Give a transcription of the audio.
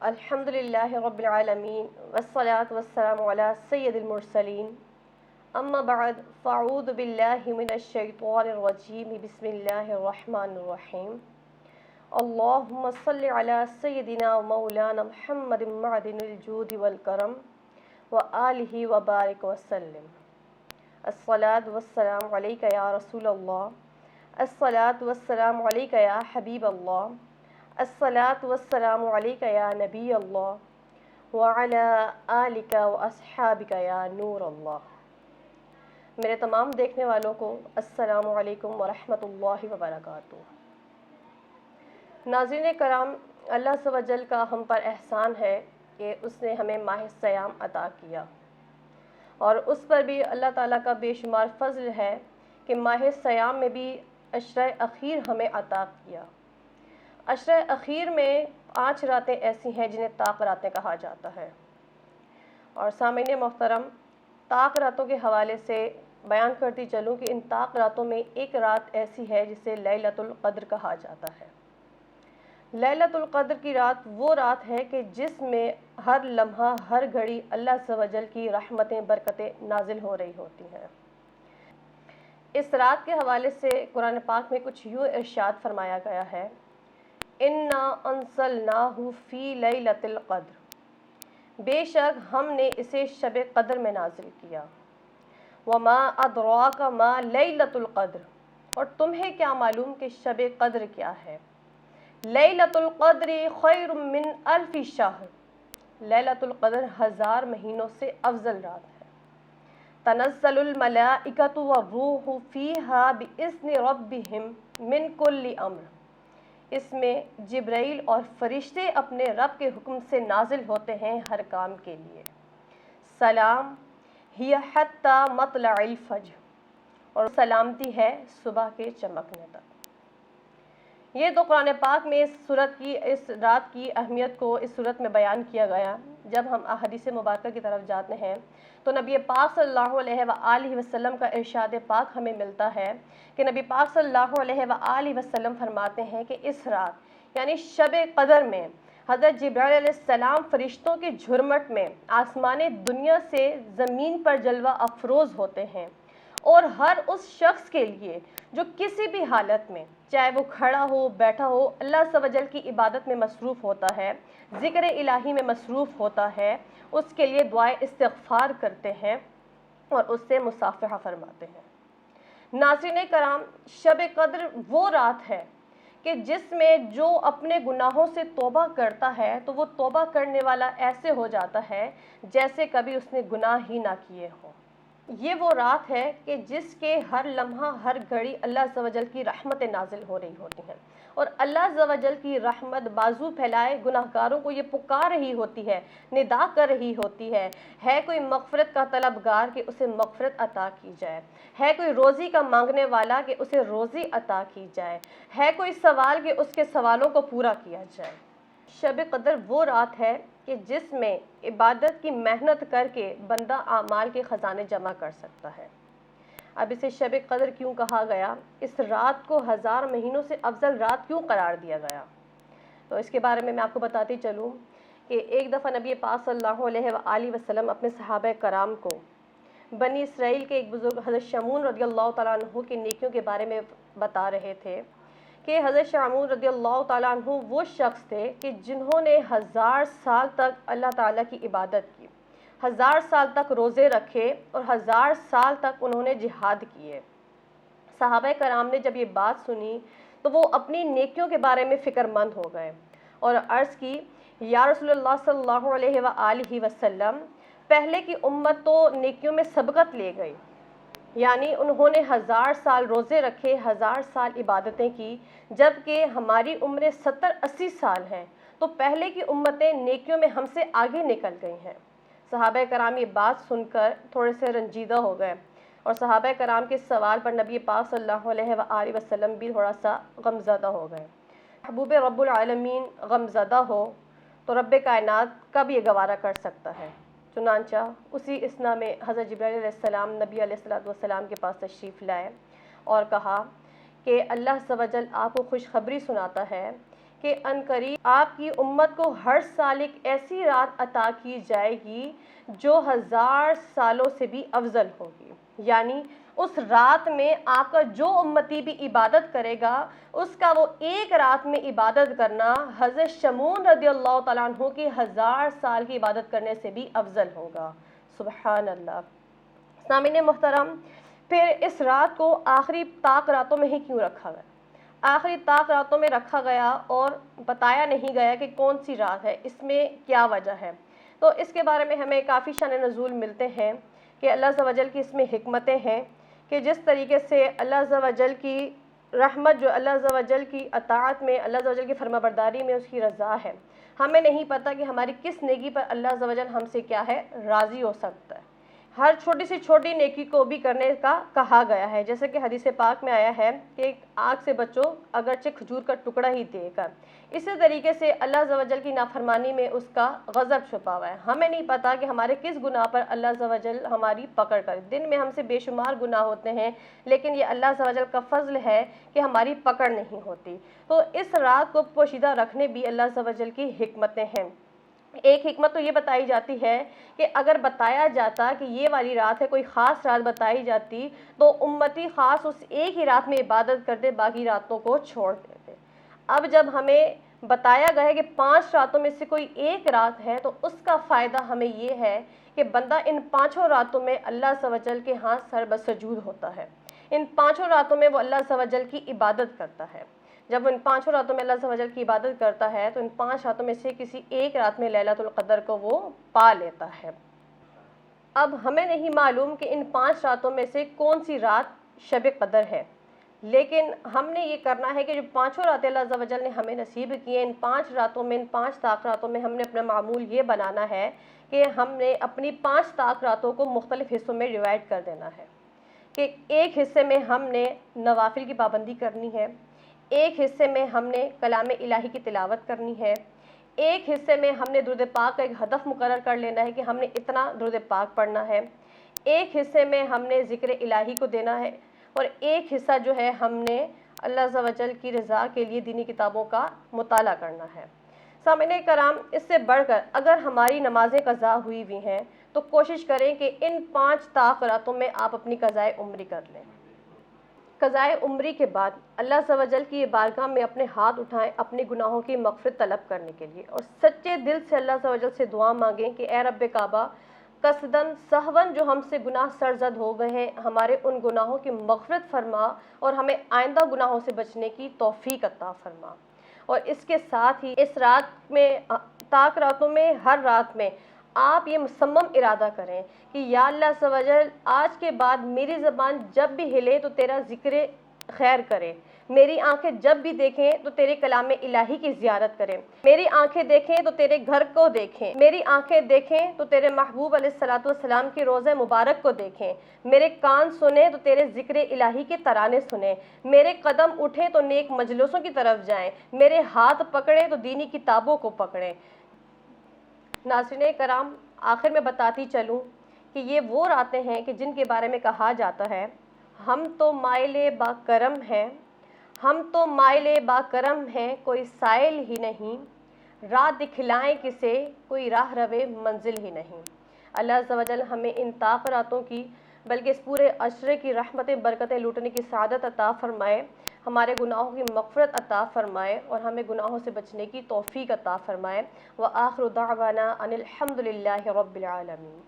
الحمدللہ رب العالمین والصلاة والسلام علی سید المرسلین اما بعد فاعوذ باللہ من الشیطان الرجیم بسم اللہ الرحمن الرحیم اللہم صلی علی سیدنا و مولانا محمد معدن الجود والکرم وآلہ وبارک وسلم الصلاة والسلام علیکہ یا رسول اللہ، الصلاة والسلام علیکہ یا حبیب اللہ، الصلاة والسلام علیکہ یا نبی اللہ وعلی آلک و اصحابک یا نور اللہ۔ میرے تمام دیکھنے والوں کو السلام علیکم ورحمۃ اللہ وبرکاتہ۔ ناظرین کرام، اللہ عز و جل کا ہم پر احسان ہے کہ اس نے ہمیں ماہ صیام عطا کیا، اور اس پر بھی اللہ تعالیٰ کا بے شمار فضل ہے کہ ماہ صیام میں بھی عشرہ اخیر ہمیں عطا کیا۔ عشرہ اخیر میں 5 راتیں ایسی ہیں جنہیں طاق راتیں کہا جاتا ہے، اور سامعین محترم، طاق راتوں کے حوالے سے بیان کرتی چلوں کہ ان طاق راتوں میں ایک رات ایسی ہے جسے لیلۃ القدر کہا جاتا ہے۔ لیلۃ القدر کی رات وہ رات ہے کہ جس میں ہر لمحہ ہر گھڑی اللہ عز و جل کی رحمتیں برکتیں نازل ہو رہی ہوتی ہیں۔ اس رات کے حوالے سے قرآن پاک میں کچھ یوں ارشاد فرمایا گیا ہے، اِنَّا أَنزَلْنَاهُ فِي لَيْلَةِ الْقَدْرِ، بے شک ہم نے اسے شب قدر میں نازل کیا۔ وَمَا أَدْرَاكَ مَا لَيْلَةُ الْقَدْرِ، اور تمہیں کیا معلوم کہ شب قدر کیا ہے۔ لیلۃ القدر خیر من الف شہر، لیلۃ القدر 1000 مہینوں سے افضل رات ہے۔ تنزل الملائکۃ والروح فیہا بإذن ربہم من کل امر، اس میں جبرائیل اور فرشتے اپنے رب کے حکم سے نازل ہوتے ہیں ہر کام کے لیے۔ سلام ہی حتی مطلع الفجر، اور سلامتی ہے صبح کے چمکنے تک۔ یہ تو قرآن پاک میں اس رات کی اہمیت کو اس صورت میں بیان کیا گیا۔ جب ہم احادیث مبارکہ کی طرف جاتے ہیں تو نبی پاک صلی اللہ علیہ وآلہ وسلم کا ارشاد پاک ہمیں ملتا ہے کہ نبی پاک صلی اللہ علیہ وآلہ وسلم فرماتے ہیں کہ اس رات یعنی شب قدر میں حضرت جبرائیل علیہ السلام فرشتوں کے جھرمٹ میں آسمان دنیا سے زمین پر جلوہ افروز ہوتے ہیں، اور ہر اس شخص کے لیے جو کسی بھی حالت میں، چاہے وہ کھڑا ہو بیٹھا ہو، اللہ عز و جل کی عبادت میں مصروف ہوتا ہے، ذکر الہی میں مصروف ہوتا ہے، اس کے لیے دعائے استغفار کرتے ہیں اور اس سے مصافحہ فرماتے ہیں۔ ناظرین کرام، شب قدر وہ رات ہے کہ جس میں جو اپنے گناہوں سے توبہ کرتا ہے تو وہ توبہ کرنے والا ایسے ہو جاتا ہے جیسے کبھی اس نے گناہ ہی نہ کیے ہوں۔ یہ وہ رات ہے کہ جس کے ہر لمحہ ہر گھڑی اللہ عز و جل کی رحمتیں نازل ہو رہی ہوتی ہیں، اور اللہ عز و جل کی رحمت بازو پھیلائے گناہگاروں کو یہ پکار رہی ہوتی ہے، ندا کر رہی ہوتی ہے کوئی مغفرت کا طلبگار کہ اسے مغفرت عطا کی جائے، ہے کوئی روزی کا مانگنے والا کہ اسے روزی عطا کی جائے، ہے کوئی سوال کہ اس کے سوالوں کو پورا کیا جائے۔ شب قدر وہ رات ہے کہ جس میں عبادت کی محنت کر کے بندہ اعمال کے خزانے جمع کر سکتا ہے۔ اب اسے شب قدر کیوں کہا گیا، اس رات کو 1000 مہینوں سے افضل رات کیوں قرار دیا گیا، تو اس کے بارے میں آپ کو بتاتی چلوں کہ ایک دفعہ نبی پاک صلی اللہ علیہ وآلہ وسلم اپنے صحابہ کرام کو بنی اسرائیل کے ایک بزرگ حضرت شمعون رضی اللہ تعالیٰ عنہ کی نیکیوں کے بارے میں بتا رہے تھے کہ حضرت شمعون رضی اللہ تعالیٰ عنہ وہ شخص تھے کہ جنہوں نے 1000 سال تک اللہ تعالیٰ کی عبادت کی، 1000 سال تک روزے رکھے، اور 1000 سال تک انہوں نے جہاد کیے۔ صحابہ کرام نے جب یہ بات سنی تو وہ اپنی نیکیوں کے بارے میں فکر مند ہو گئے اور عرض کی، یا رسول اللہ صلی اللہ علیہ وآلہ وسلم، پہلے کی امت تو نیکیوں میں سبقت لے گئی، یعنی انہوں نے 1000 سال روزے رکھے، 1000 سال عبادتیں کی، جبکہ ہماری عمریں 70-80 سال ہیں، تو پہلے کی امتیں نیکیوں میں ہم سے آگے نکل گئی ہیں۔ صحابہ کرام یہ بات سن کر تھوڑے سے رنجیدہ ہو گئے، اور صحابہ کرام کے سوال پر نبی پاک صلی اللہ علیہ وآلہ وسلم بھی تھوڑا سا غمزدہ ہو گئے۔ محبوب رب العالمین غمزدہ ہو تو رب کائنات کب یہ گوارا کر سکتا ہے؟ چنانچہ اسی اثنا میں حضرت جبرائیل علیہ السلام نبی علیہ السلام کے پاس تشریف لائے اور کہا کہ اللہ عز و جل آپ کو خوشخبری سناتا ہے کہ عنقریب آپ کی امت کو ہر سال ایک ایسی رات عطا کی جائے گی جو 1000 سالوں سے بھی افضل ہوگی، یعنی اس رات میں آپ کا جو امتی بھی عبادت کرے گا اس کا وہ ایک رات میں عبادت کرنا حضرت شمعون رضی اللہ تعالیٰ عنہ کی 1000 سال کی عبادت کرنے سے بھی افضل ہوگا۔ سبحان اللہ۔ سامعین محترم، پھر اس رات کو آخری طاق راتوں میں ہی کیوں رکھا گیا؟ آخری طاق راتوں میں رکھا گیا اور بتایا نہیں گیا کہ کون سی رات ہے، اس میں کیا وجہ ہے؟ تو اس کے بارے میں ہمیں کافی شان نزول ملتے ہیں کہ اللہ عز و جل کی اس میں حکمتیں ہیں کہ جس طریقے سے اللہ عز و جل کی رحمت جو اللہ عز و جل کی اطاعت میں، اللہ عز و جل کی فرما برداری میں اس کی رضا ہے۔ ہمیں نہیں پتہ کہ ہماری کس نیکی پر اللہ عز و جل ہم سے کیا ہے راضی ہو سکتا ہے۔ ہر چھوٹی سی چھوٹی نیکی کو بھی کرنے کا کہا گیا ہے، جیسے کہ حدیث پاک میں آیا ہے کہ آگ سے بچو اگرچہ کھجور کا ٹکڑا ہی دے کر۔ اسی طریقے سے اللہ عز و جل کی نافرمانی میں اس کا غضب چھپا ہوا ہے۔ ہمیں نہیں پتہ کہ ہمارے کس گناہ پر اللہ عز و جل ہماری پکڑ کرے۔ دن میں ہم سے بے شمار گناہ ہوتے ہیں، لیکن یہ اللہ عز و جل کا فضل ہے کہ ہماری پکڑ نہیں ہوتی۔ تو اس رات کو پوشیدہ رکھنے بھی اللہ عز و جل کی حکمتیں ہیں۔ ایک حکمت تو یہ بتائی جاتی ہے کہ اگر بتایا جاتا کہ یہ والی رات ہے، کوئی خاص رات بتائی جاتی تو امتی خاص اس ایک ہی رات میں عبادت کرتے، باقی راتوں کو چھوڑ دیتے۔ اب جب ہمیں بتایا گیا ہے کہ 5 راتوں میں سے کوئی ایک رات ہے تو اس کا فائدہ ہمیں یہ ہے کہ بندہ ان 5 راتوں میں اللہ عز و جل کے ہاں سر بسجود ہوتا ہے۔ ان 5 راتوں میں وہ اللہ عز و جل کی عبادت کرتا ہے۔ جب ان 5 راتوں میں اللہ عز و جل کی عبادت کرتا ہے تو ان 5 راتوں میں سے کسی ایک رات میں لیلۃ القدر کو وہ پا لیتا ہے۔ اب ہمیں نہیں معلوم کہ ان 5 راتوں میں سے کون سی رات شب قدر ہے، لیکن ہم نے یہ کرنا ہے کہ جو 5 راتیں اللہ عز و جل نے ہمیں نصیب کی ہیں، ان 5 راتوں میں، ان 5 طاق راتوں میں ہم نے اپنا معمول یہ بنانا ہے کہ ہم نے اپنی 5 طاق راتوں کو مختلف حصوں میں ڈیوائڈ کر دینا ہے کہ ایک حصے میں ہم نے نوافل کی پابندی کرنی ہے، ایک حصے میں ہم نے کلام الہی کی تلاوت کرنی ہے، ایک حصے میں ہم نے درود پاک کا ایک ہدف مقرر کر لینا ہے کہ ہم نے اتنا درود پاک پڑھنا ہے، ایک حصے میں ہم نے ذکر الہی کو دینا ہے، اور ایک حصہ جو ہے ہم نے اللہ عز و جل کی رضا کے لیے دینی کتابوں کا مطالعہ کرنا ہے۔ سامعین کرام، اس سے بڑھ کر اگر ہماری نمازیں قضا ہوئی ہوئی ہیں تو کوشش کریں کہ ان 5 طاق راتوں میں آپ اپنی قضائے عمری کر لیں۔ قضائے عمری کے بعد اللہ عز و جل کی بارگاہ میں اپنے ہاتھ اٹھائیں اپنے گناہوں کی مغفرت طلب کرنے کے لیے، اور سچے دل سے اللہ عز و جل سے دعا مانگیں کہ اے رب کعبہ، قصداً سہون جو ہم سے گناہ سرزد ہو گئے ہیں، ہمارے ان گناہوں کی مغفرت فرما اور ہمیں آئندہ گناہوں سے بچنے کی توفیق عطا فرما۔ اور اس کے ساتھ ہی اس رات میں، طاق راتوں میں، ہر رات میں آپ یہ مصمم ارادہ کریں کہ یا اللہ عز و جل، آج کے بعد میری زبان جب بھی ہلے تو تیرا ذکر خیر کرے، میری آنکھیں جب بھی دیکھیں تو تیرے کلام الہی کی زیارت کریں، میری آنکھیں دیکھیں تو تیرے گھر کو دیکھیں، میری آنکھیں دیکھیں تو تیرے محبوب علیہ الصلوۃ والسلام کے روضہ مبارک کو دیکھیں، میرے کان سنیں تو تیرے ذکر الہی کے ترانے سنیں، میرے قدم اٹھیں تو نیک مجلسوں کی طرف جائیں، میرے ہاتھ پکڑیں تو دینی کتابوں کو پکڑیں۔ ناظرین کرام، آخر میں بتاتی چلوں کہ یہ وہ راتیں ہیں کہ جن کے بارے میں کہا جاتا ہے ہم تو مائل با کرم ہیں، ہم تو مائل با کرم ہیں، کوئی سائل ہی نہیں، راہ دکھلائیں کسے، کوئی راہ روے منزل ہی نہیں۔ اللہ عز و جل ہمیں ان طاق راتوں کی بلکہ اس پورے عشرے کی رحمتیں برکتیں لوٹنے کی سعادت عطا فرمائے، ہمارے گناہوں کی مغفرت عطا فرمائے اور ہمیں گناہوں سے بچنے کی توفیق عطا فرمائے۔ وآخر دعوانا ان الحمد للہ رب العالمین۔